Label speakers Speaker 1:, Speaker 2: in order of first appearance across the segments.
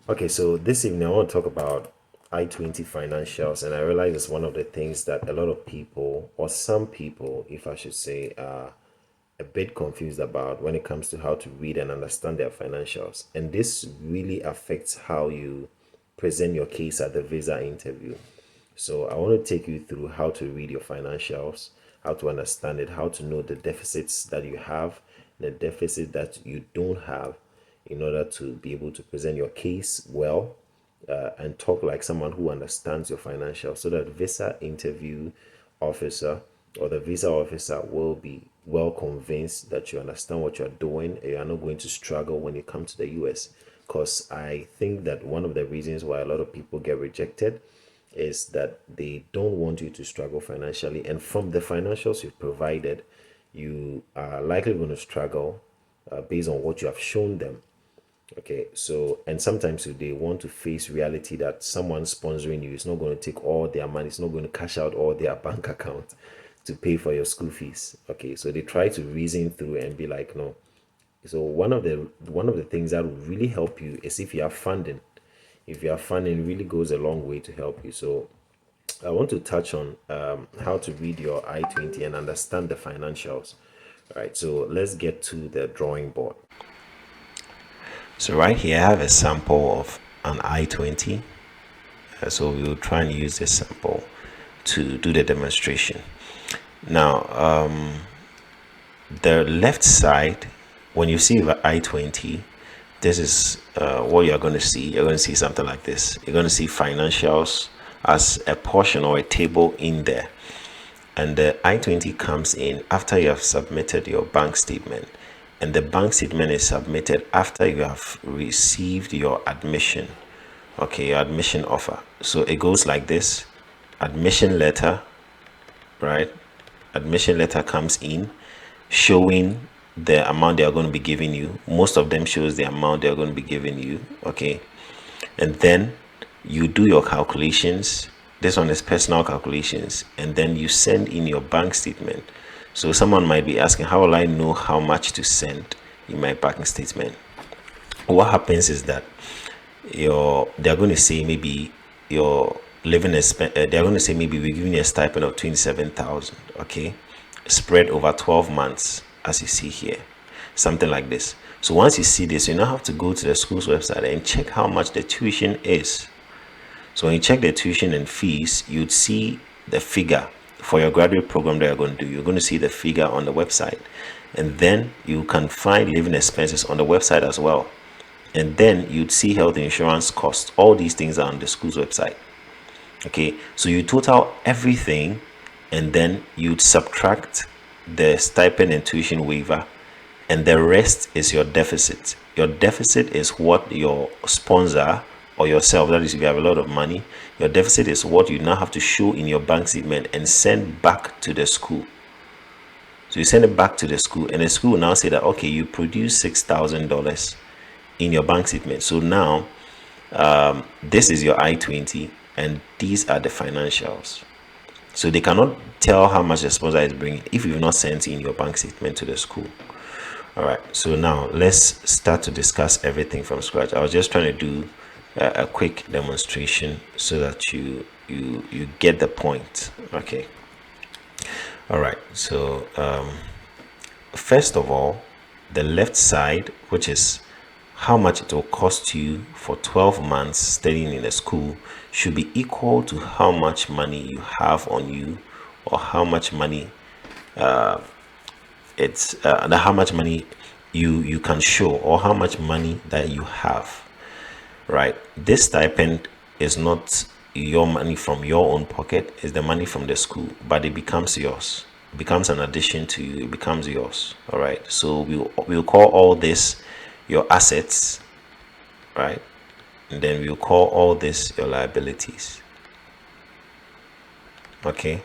Speaker 1: Okay, so this evening I want to talk about I-20 financials, and I realize it's one of the things that a lot of people, or some people, if I should say, are a bit confused about when it comes to how to read and understand their financials. And this really affects how you present your case at the visa interview. So I want to take you through how to read your financials, how to understand it, how to know the deficits that you have, the deficit that you don't have, in order to be able to present your case well, and talk like someone who understands your financials, so that visa interview officer or the visa officer will be well convinced that you understand what you're doing and you're not going to struggle when you come to the US. Because I think that one of the reasons why a lot of people get rejected is that they don't want you to struggle financially, and from the financials you've provided, you are likely going to struggle based on what you have shown them. Okay, so and sometimes they want to face reality that someone sponsoring you is not going to take all their money, it's not going to cash out all their bank account to pay for your school fees. Okay, so they try to reason through and be like, no. So one of the things that will really help you is if you have funding. If you have funding, really goes a long way to help you. So I want to touch on how to read your I-20 and understand the financials. All right, so let's get to the drawing board. So right here, I have a sample of an I-20. So we'll try and use this sample to do the demonstration. Now, the left side, when you see the I-20, this is what you're going to see. You're going to see something like this. You're going to see financials as a portion or a table in there. And the I-20 comes in after you have submitted your bank statement. And the bank statement is submitted after you have received your admission. Okay, your admission offer. So it goes like this: admission letter, right? Admission letter comes in showing the amount they are going to be giving you. Most of them shows the amount they are going to be giving you. Okay, and then you do your calculations. This one is personal calculations, and then you send in your bank statement. So someone might be asking, how will I know how much to send in my bank statement? What happens is that they're going to say maybe your living expense. They're going to say maybe we're giving you a stipend of 27,000. Okay, spread over 12 months, as you see here, something like this. So once you see this, you now have to go to the school's website and check how much the tuition is. So when you check the tuition and fees, you'd see the figure for your graduate program that you're going to do. You're going to see the figure on the website, and then you can find living expenses on the website as well. And then you'd see health insurance costs. All these things are on the school's website. Okay, so you total everything, and then you'd subtract the stipend and tuition waiver, and the rest is your deficit. Your deficit is what your sponsor or yourself, that is if you have a lot of money, your deficit is what you now have to show in your bank statement and send back to the school. So you send it back to the school, and the school will now say that, okay, you produce $6,000 in your bank statement. So now this is your I-20, and these are the financials. So they cannot tell how much the sponsor is bringing if you've not sent in your bank statement to the school. All right, so now let's start to discuss everything from scratch. I was just trying to do a quick demonstration so that you get the point. Okay, all right, so first of all, the left side, which is how much it will cost you for 12 months studying in a school, should be equal to how much money you have on you, or how much money how much money you can show, or how much money that you have. Right, this stipend is not your money from your own pocket, it's the money from the school, but it becomes yours. It becomes an addition to you, it becomes yours. All right, so we'll call all this your assets, right? And then we'll call all this your liabilities. Okay,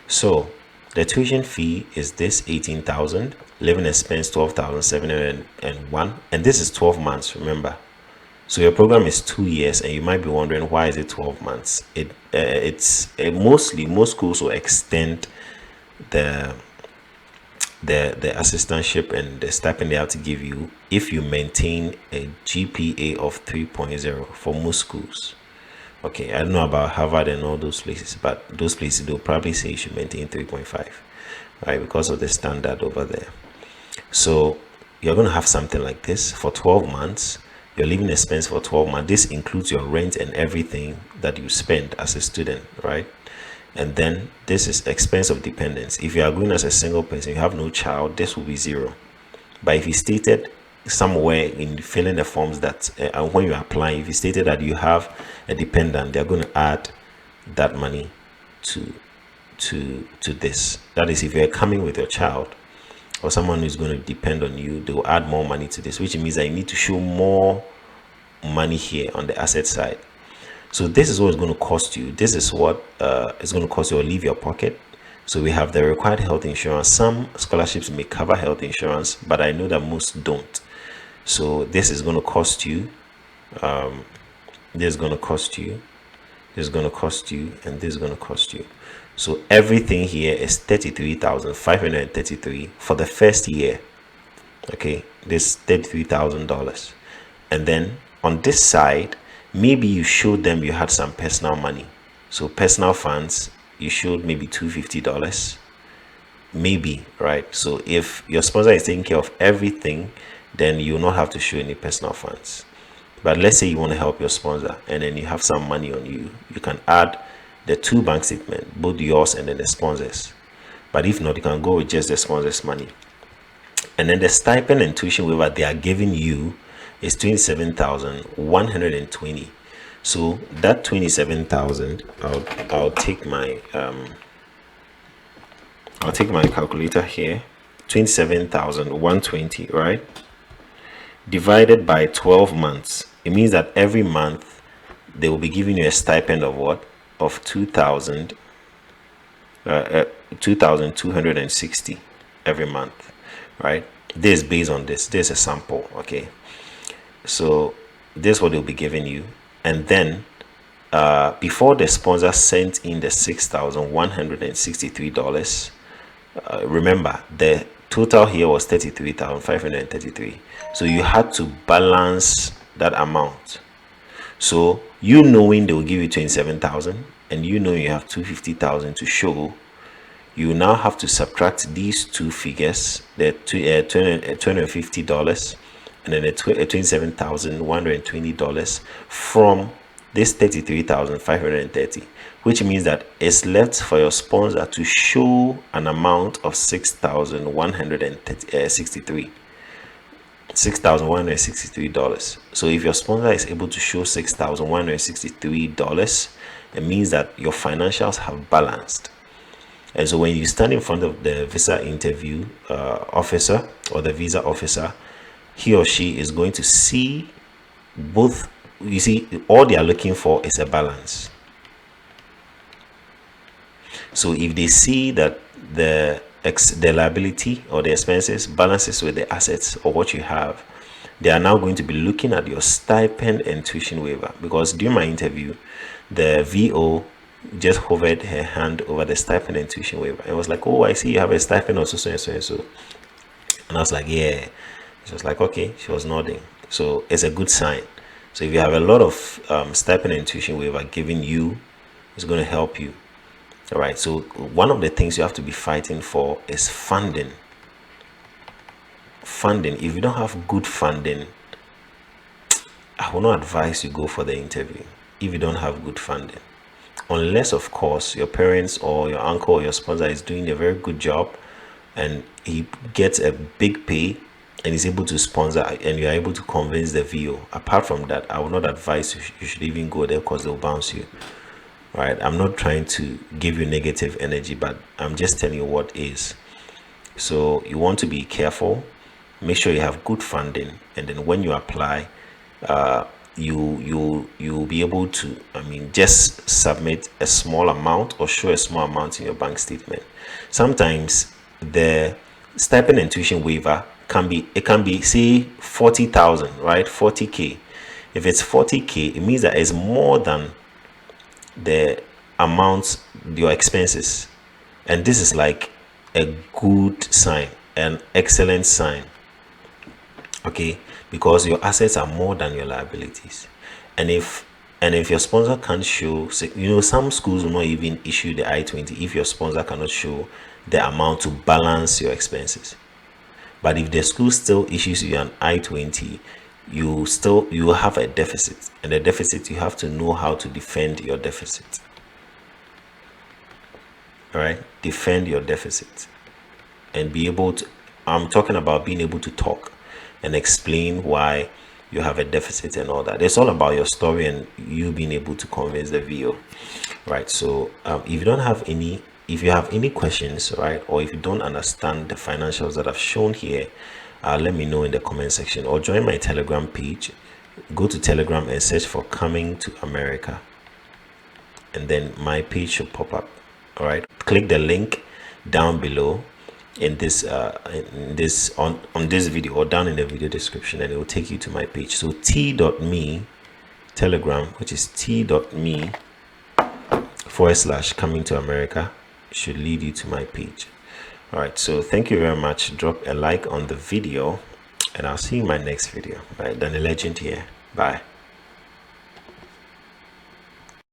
Speaker 1: so the tuition fee is this 18,000, living expense 12,701, and this is 12 months, remember. So your program is 2 years, and you might be wondering, why is it 12 months? It's mostly, most schools will extend the the assistantship and the stipend they have to give you if you maintain a GPA of 3.0 for most schools. Okay, I don't know about Harvard and all those places, but those places they'll probably say you should maintain 3.5, right? Because of the standard over there. So you're going to have something like this for 12 months. Your living expense for 12 months. This includes your rent and everything that you spend as a student, right? And then this is expense of dependence. If you are going as a single person, you have no child, this will be zero. But if you stated somewhere in filling the forms that when you're applying, if you stated that you have a dependent, they're going to add that money to this. That is, if you're coming with your child or someone who's going to depend on you, they will add more money to this, which means that you need to show more money here on the asset side. So this is what it's going to cost you. This is what it's going to cost you or leave your pocket. So we have the required health insurance. Some scholarships may cover health insurance, but I know that most don't. So this is going to cost you. This is going to cost you. This is going to cost you, and this is going to cost you. So everything here is $33,533 for the first year. Okay, this $33,000, and then on this side, maybe you showed them you had some personal money. So personal funds, you showed maybe $250, maybe, right? So if your sponsor is taking care of everything, then you will not have to show any personal funds. But let's say you want to help your sponsor and then you have some money on you, you can add the two bank statements, both yours and then the sponsors. But if not, you can go with just the sponsor's money. And then the stipend and tuition waiver they are giving you is $27,120. So that 27,000, I'll take my calculator here. 27,120, right? Divided by 12 months. It means that every month they will be giving you a stipend of what? Of 2,260 every month, right? This is based on this. This is a sample, okay? So this is what they'll be giving you, and then before the sponsor sent in the $6,163, remember the total here was $33,533. So you had to balance that amount. So you knowing they will give you 27,000 and you know you have 250,000 to show, you now have to subtract these two figures, the $250 and then $27,120 from this $33,530, which means that it's left for your sponsor to show an amount of $6,163. So if your sponsor is able to show $6,163, it means that your financials have balanced. And so when you stand in front of the visa interview officer or the visa officer, he or she is going to see both. You see, all they are looking for is a balance. So if they see that the liability or the expenses balances with the assets or what you have, they are now going to be looking at your stipend and tuition waiver. Because during my interview, the VO just hovered her hand over the stipend and tuition waiver. It was like, oh, I see you have a stipend or so and so and so. And I was like, yeah. She was like, okay. She was nodding. So it's a good sign. So if you have a lot of stipend and tuition waiver giving you, it's going to help you. All right. So one of the things you have to be fighting for is funding. Funding. If you don't have good funding, I will not advise you go for the interview if you don't have good funding. Unless, of course, your parents or your uncle or your sponsor is doing a very good job and he gets a big pay and is able to sponsor and you're able to convince the VO. Apart from that, I would not advise you should even go there because they'll bounce you. Right? I'm not trying to give you negative energy, but I'm just telling you what is. So you want to be careful. Make sure you have good funding, and then when you apply, you'll be able to, just submit a small amount or show a small amount in your bank statement. Sometimes the stipend and tuition waiver can be say 40,000, right? 40k. If it's 40k, it means that it's more than the amount, your expenses, and this is like a good sign, an excellent sign. Okay, because your assets are more than your liabilities. And if your sponsor can't show, some schools will not even issue the I-20 if your sponsor cannot show the amount to balance your expenses. But if the school still issues you an I-20, you have a deficit, and the deficit, you have to know how to defend your deficit. All right, defend your deficit and be able to, I'm talking about being able to talk and explain why you have a deficit and all that. It's all about your story and you being able to convince the VO, right? So if you have any questions, right, or if you don't understand the financials that I've shown here, let me know in the comment section, or join my Telegram page. Go to Telegram and search for Coming to America, and then my page should pop up. All right, click the link down below in this on this video, or down in the video description, and it will take you to my page. So t.me Telegram, which is t.me/Coming to America, should lead you to my page. All right, so thank you very much. Drop a like on the video, and I'll see you in my next video. All right, Danny Legend here. Bye.